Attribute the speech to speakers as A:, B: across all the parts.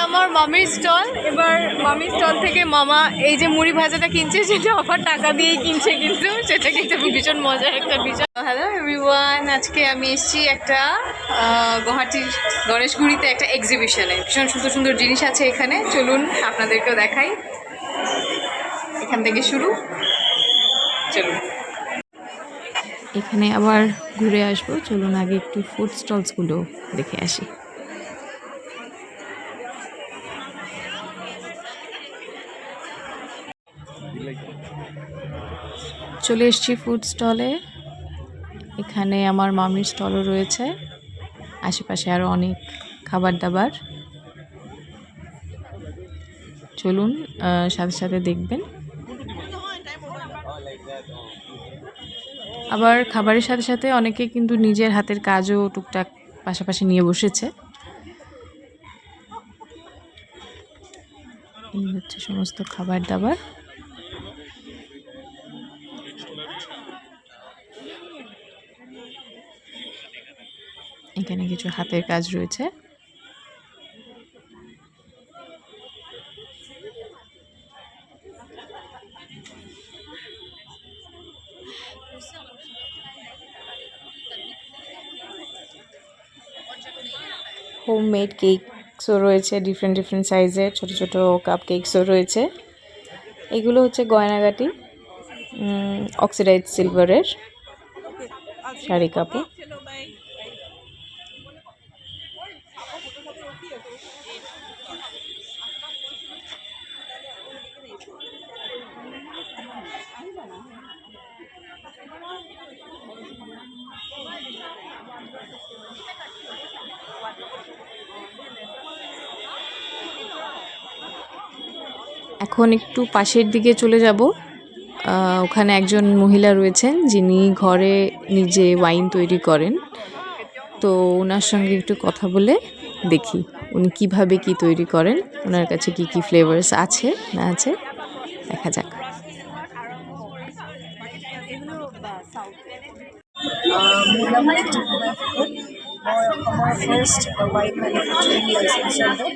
A: আমার মামির স্টল। এবার মামির স্টল থেকে মামা এই যে মুড়ি ভাজাটা কিনছে সেটা আবার টাকা দিয়েই কিনছে, কিন্তু সেটা কিন্তু ভীষণ মজার একটা বিষয়। হ্যালো এভরিওয়ান, আজকে আমি এসেছি একটা গুয়াহাটির গণেশগুড়িতে একটা এক্সিবিশনে। ভীষণ সুন্দর সুন্দর জিনিস আছে এখানে, চলুন আপনাদেরকেও দেখাই। এখান থেকে শুরু, চলুন। এখানে আবার ঘুরে আসবো, চলুন আগে একটু ফুড স্টলসগুলো দেখে আসি। চলে এসেছি ফুড স্টলে। এখানে আমার মামির স্টলও রয়েছে, আশেপাশে আরও অনেক খাবার দাবার। চলুন সাথে সাথে দেখবেন। আবার খাবারের সাথে সাথে অনেকে কিন্তু নিজের হাতের কাজও টুকটাক পাশাপাশি নিয়ে বসেছে। এই হচ্ছে সমস্ত খাবার দাবার। এখানে কিছু হাতের কাজ রয়েছে। হোমমেড কেকসও রয়েছে, ডিফারেন্ট ডিফারেন্ট সাইজের ছোট ছোট কাপ কেকসও রয়েছে। এগুলো হচ্ছে গয়নাগাটি, অক্সিডাইজড সিলভারের শাড়ি কাপড়। এখন একটু পাশের দিকে চলে যাব। ওখানে একজন মহিলা রয়েছেন যিনি ঘরে নিজে ওয়াইন তৈরি করেন। তো ওনার সঙ্গে একটু কথা বলে দেখি উনি কিভাবে কি তৈরি করেন, ওনার কাছে কি কি ফ্লেভারস আছে না আছে দেখা যাক।
B: মই অসমৰ ফাৰ্ষ্ট ৱাইন মেনুফেকচাৰিং লাইচেঞ্চ হ'লোঁ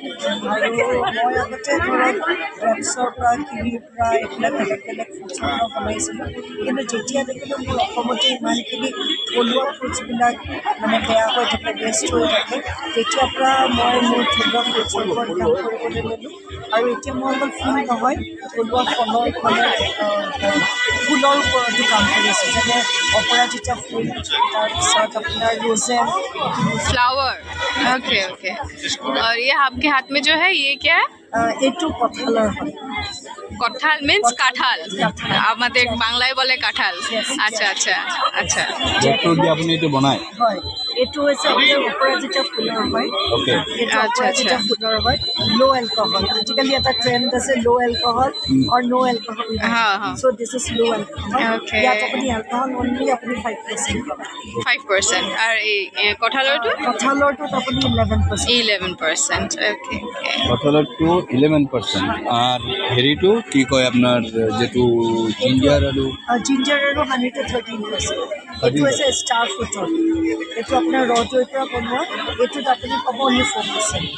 B: আৰু মই আগতে ধৰক ড্ৰাগছৰ পৰা কিৰিৰ পৰা এইবিলাক বেলেগ বেলেগ ফুডছৰ পৰা বনাইছিলোঁ, কিন্তু যেতিয়া দেখিলোঁ মোৰ অসমতে ইমানখিনি থলুৱা ফুডছবিলাক মানে বেয়া হৈ থাকে, ৱেষ্ট হৈ থাকে, তেতিয়াৰ পৰা মই মোৰ থলুৱা ফুডছৰ ওপৰত কাম কৰিবলৈ ল'লোঁ। আৰু এতিয়া মই অকল ফুল নহয়, থলুৱা ফুলৰ ওপৰতো কাম কৰি আছোঁ, যেনে অপৰাজিতা ফুল, তাৰপিছত আপোনাৰ रोजेन
A: फ्लावर। Okay okay. और ये आपके हाथ में जो है ये क्या है?
B: এইটো কঁঠালৰ হয়।
A: কঁঠাল মিন্স কাঁঠাল, আমাদের বাংলায় বলে কাঁঠাল। আচ্ছা আচ্ছা আচ্ছা।
C: আপনি এটা বনায়?
B: হয়, এইটো হৈছে আপোনাৰ অপৰাজিতা ফুলৰ হয়। এইটো অপৰাজিতা ফুলৰ হয়, ল' এলকহল। আজিকালি এটা ট্ৰেণ্ড আছে ল' এলকহল আৰু ন' এলকহল। চ' দিছ ইজ ল' এলকহল। ইয়াত আপুনি এলকহল অনলি আপুনি 5% পাব।
A: 5%। আর এই কঁঠালৰটো?
B: কঁঠালৰটোত আপুনি 11%।
A: 11%। ওকে।
C: কঁঠালৰটো 11%। আর হেৰিটো কি কয় আপোনাৰ যেটো জিঞ্জাৰ আৰু
B: জিঞ্জাৰ আৰু হানিটো 13%। এইটো হৈছে ষ্টাৰ ফ্ৰুটৰ, এইটো আপোনাৰ ৰ'দৰ পৰা বনোৱা, এইটোত আপুনি পাব অনলি 4%।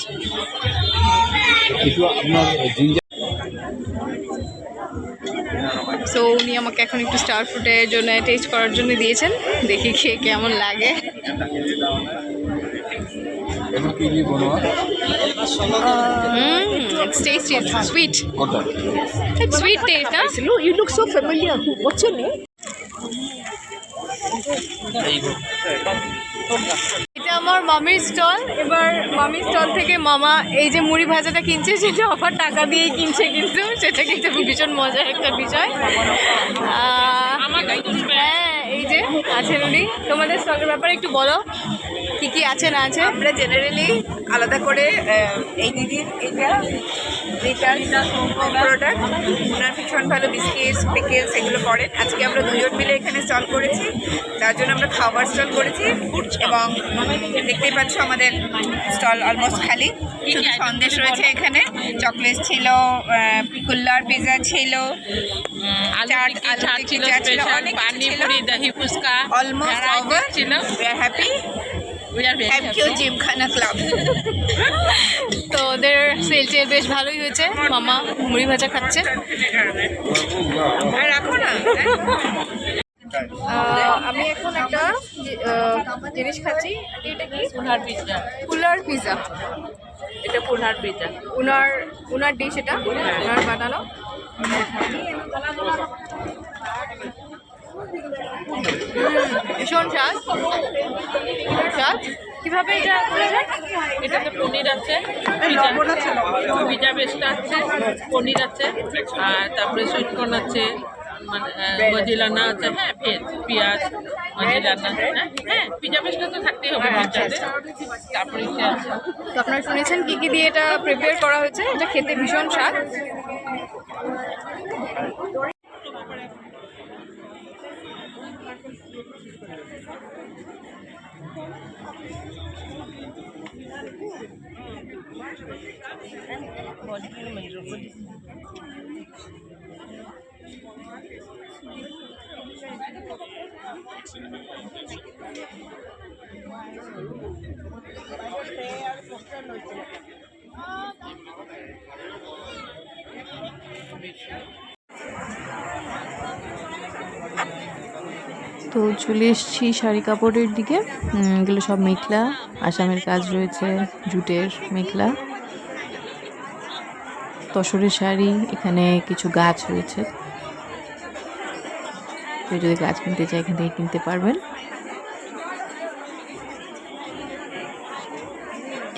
C: এইটো আপনার জিঞ্জার।
A: সো উনি আমাকে এখন একটু স্টার ফ্রুটের জন্য টেস্ট করার জন্য দিয়েছেন, দেখি খেয়ে কেমন লাগে।
C: এটা কি দিয়ে বনোয়া?
A: It's tasty, it's sweet.
C: কোনটা?
A: It's sweet taste, huh?
B: You look so familiar. What's your name?
A: এটা আমার মামির স্টল। এবার মামির স্টল থেকে মামা এই যে মুড়ি ভাজাটা কিনছে সেটা আবার টাকা দিয়েই কিনছে, কিন্তু সেটা কিন্তু ভীষণ মজার একটা বিষয়। হ্যাঁ, এই যে আছেন উনি। তোমাদের স্টলের ব্যাপারে একটু বলো, কী কী আছে না আছে?
D: আমরা জেনারেলি আলাদা করে এই দিদির এটা প্রোডাক্ট, ওনার ভীষণ ভালো বিস্কিটস, পিকেলস এগুলো করেন। আজকে আমরা দুজন মিলে এখানে স্টল করেছি, তার জন্য আমরা খাবার স্টল করেছি। এবং দেখতেই পাচ্ছ আমাদের স্টল অলমোস্ট খালি, শুধু সন্দেশ রয়েছে এখানে, চকলেট ছিল, কুল্লার পিজা ছিল, চাট ছিল, অনেক ছিল, দহি ফুচকা, অলমোস্ট ওভার ছিল। We are happy. Thank you Gymkhana club. তো
A: তো ওদের সেল টেল বেশ ভালোই হয়েছে। মামা মুড়ি ভাজা খাচ্ছে।
D: আর রাখো না। আমি এখন একটা জিনিস খাচ্ছি। এটা কি?
A: পুনার পিৎজা।
D: Cooler pizza.
A: এটা পুনার পিৎজা।
D: উনার ডিশ, এটা উনার বানানো। ভীষণ স্বাদ, স্বাদ। কিভাবে এটা করেছে?
E: এটাতে পনির আছে, পিজা বেসটা আছে, পনির আছে, আর তারপরে সুইটকর্ন আছে, মজিলানা আছে, হ্যাঁ ভেজ, পেঁয়াজ, মজিলানা, হ্যাঁ পিজা বেসটা তো থাকতেই হবে পিজাতে। তারপরে কি আছে?
D: তো আপনারা শুনেছেন কি কি দিয়ে এটা প্রিপেয়ার করা হয়েছে। এটা খেতে ভীষণ স্বাদ।
F: তো চলে এসেছি শাড়ি কাপড়ের দিকে। এগুলো সব মেখলা, আসামের কাজ রয়েছে, জুটের মেখলা, তসরের শাড়ি। এখানে কিছু গাছ রয়েছে, কেউ যদি গাছ কিনতে চায় এখান থেকে কিনতে পারবেন।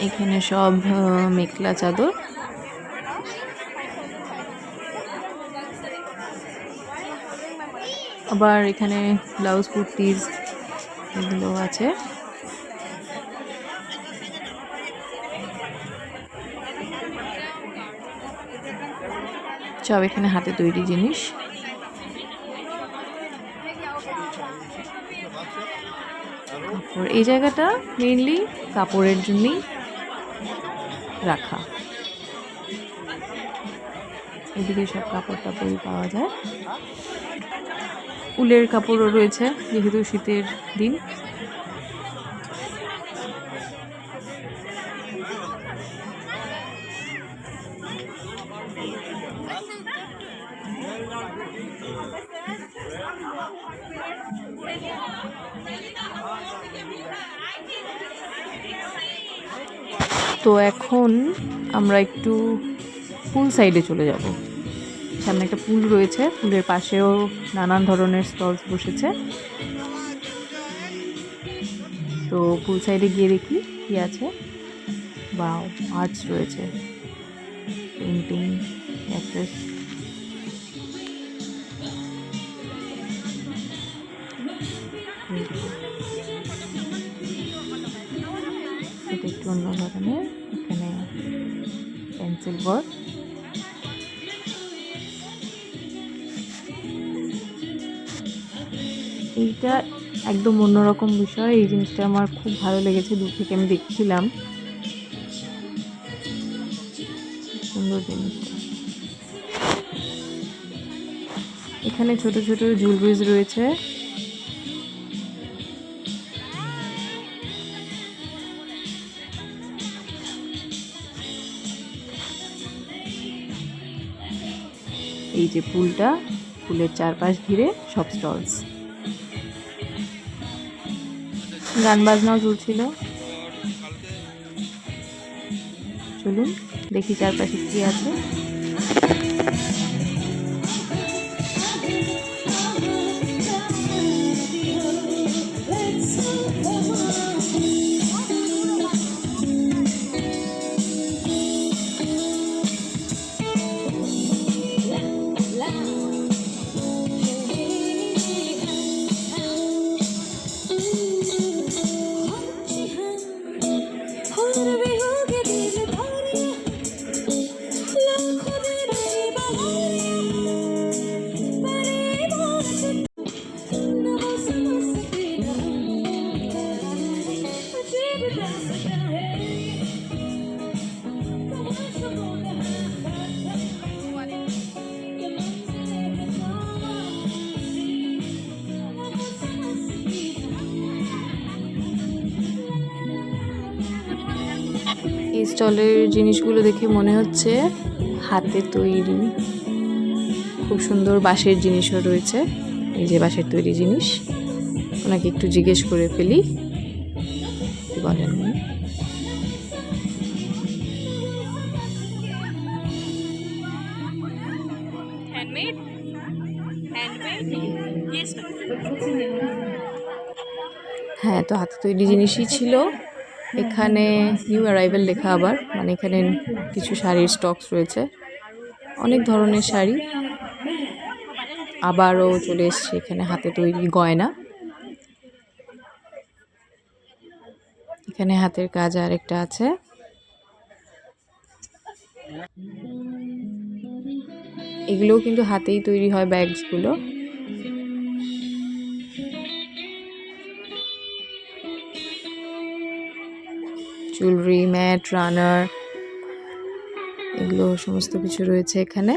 F: এখানে সব মেখলা চাদর। আবার এখানে ব্লাউজ কুর্তিজ এগুলো আছে। সব এখানে হাতে তৈরি জিনিস। কাপড়, এই জায়গাটা মেইনলি কাপড়ের জন্যই রাখা। এদিকে সব কাপড় টাপড়ই পাওয়া যায়। উলের কাপড়ও রয়েছে যেহেতু শীতের দিন। তো এখন আমরা একটু পুল সাইডে চলে যাব। সামনে একটা পুল রয়েছে, পুলের পাশেও নানান ধরনের স্টলস বসেছে। তো পুল সাইডে গিয়ে দেখি কি আছে। বাও, আর্টস রয়েছে, পেন্টিং, অ্যাক্ট্রেস। এটা একটু অন্য ধরনের। এখানে পেন্সিল ওয়ার্ক। এইটা একদম অন্যরকম বিষয়। এই জিনিসটা আমার খুব ভালো লেগেছে, দূর থেকে আমি দেখছিলাম। সুন্দর জিনিসটা। এখানে ছোট ছোট জুয়েলারিজ রয়েছে। এই যে পুলটা, পুলের চারপাশ ঘিরে সব স্টলস। গান বাজনাও চলছিল। চলুন দেখি চারপাশে কি আছে।
G: भी होगे दिल भरिया लाखों
F: স্টলের জিনিসগুলো দেখে মনে হচ্ছে হাতে তৈরি। খুব সুন্দর বাঁশের জিনিসও রয়েছে, এই যে বাঁশের তৈরি জিনিস। ওনাকে একটু জিজ্ঞেস করে ফেলি কি বলেন উনি।
A: হ্যান্ডমেড হ্যান্ডমেড ইয়েস
F: হ্যাঁ, তো হাতে তৈরি জিনিসই ছিল। এখানে নিউ অ্যারাইভেল লেখা আবার, মানে এখানে কিছু শাড়ির স্টকস রয়েছে, অনেক ধরনের শাড়ি। আবারও চলে এসছে এখানে হাতে তৈরি গয়না। এখানে হাতের কাজ আর একটা আছে। এগুলোও কিন্তু হাতেই তৈরি হয়, ব্যাগসগুলো। জুয়েলারি, ম্যাট, রানার, এগুলো সমস্ত কিছু রয়েছে এখানে।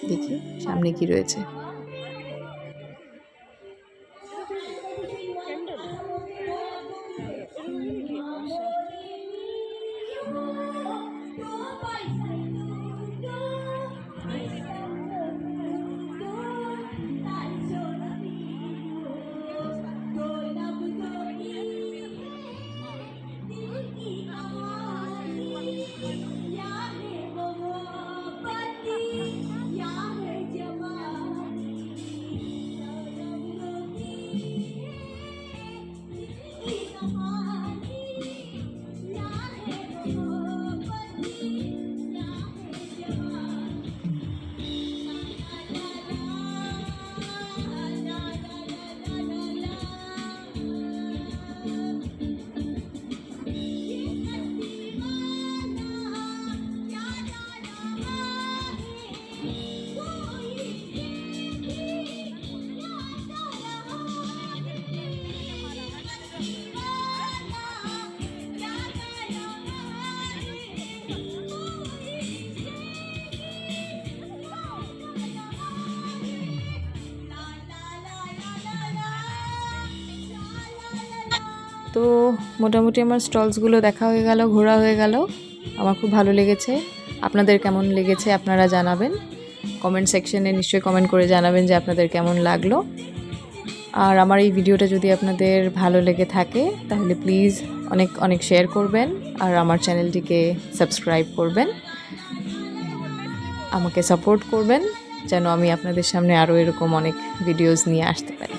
F: দেখি সামনে কি রয়েছে। তো মোটামুটি আমার স্টলসগুলো দেখা হয়ে গেল, ঘোরা হয়ে গেল। আমার খুব ভালো লেগেছে। আপনাদের কেমন লেগেছে আপনারা জানাবেন, কমেন্ট সেকশনে নিশ্চয়ই কমেন্ট করে জানাবেন যে আপনাদের কেমন লাগলো। আর আমার এই ভিডিওটা যদি আপনাদের ভালো লেগে থাকে তাহলে প্লিজ অনেক অনেক শেয়ার করবেন, আর আমার চ্যানেলটিকে সাবস্ক্রাইব করবেন, আমাকে সাপোর্ট করবেন যেন আমি আপনাদের সামনে আরও এরকম অনেক ভিডিওস নিয়ে আসতে পারি।